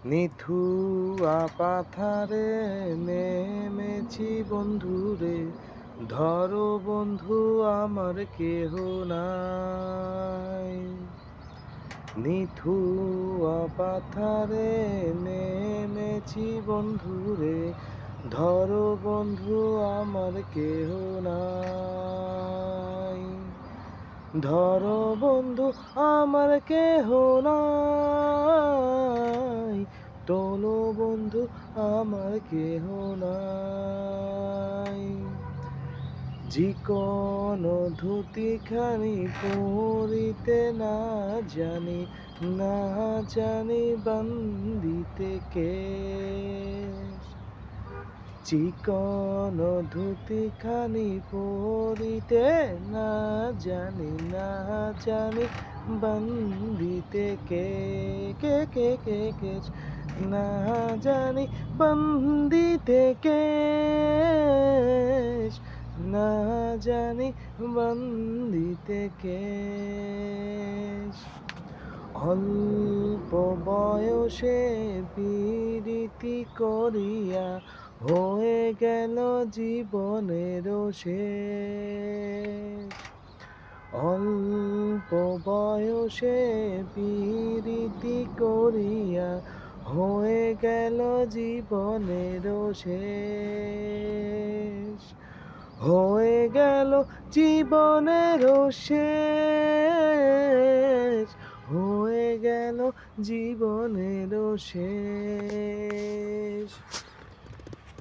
নিথুয়া পাথারে নেমেছি বন্ধুরে, ধরো বন্ধু আমার কেহ নাই। নিথুয়া পাথারে নেমেছি বন্ধুরে, ধরো বন্ধু আমার কেহ নাই। ধরো বন্ধু আমার কেহ নাই, তোলো বন্ধু আমার কেহ নাই। চিকন ধুতিখানি পরিতে না জানি, না জানি বান্ধিতে কেশ। চিকন ধুতিখানি পরিতে না জানি, না জানি বান্ধিতে কেশ। না জানি বান্ধিতে কেশ, না জানি বান্ধিতে কেশ। অল্প বয়সে পীড়িতি করিয়া হয়ে গেল জীবনের শেষ। অল্প বয়সে পীড়িতি করিয়া হয়ে গেল জীবনের শেষ। হয়ে গেল জীবনের শেষ, হয়ে গেল জীবনের শেষ।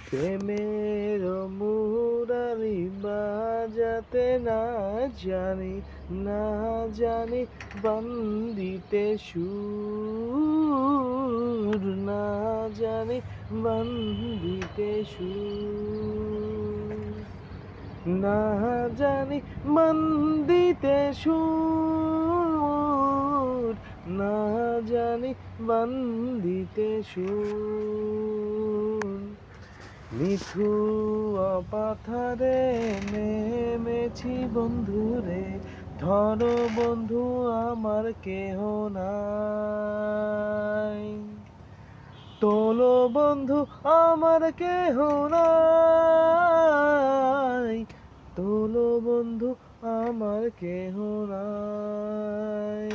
প্রেমের মুরারি বাজাতে না জানি, না জানি বান্ধিতে সুর, না জানি বান্ধিতে সুর। না জানি বান্ধিতে সুর, না জানি বান্ধিতে সুর। নিথুয়া পাথারে নেমেছি বন্ধুরে, ধরো বন্ধু আমার কেহ নাই। তোলো বন্ধু আমার কেহ নাই, তোলো বন্ধু আমার কেহ নাই।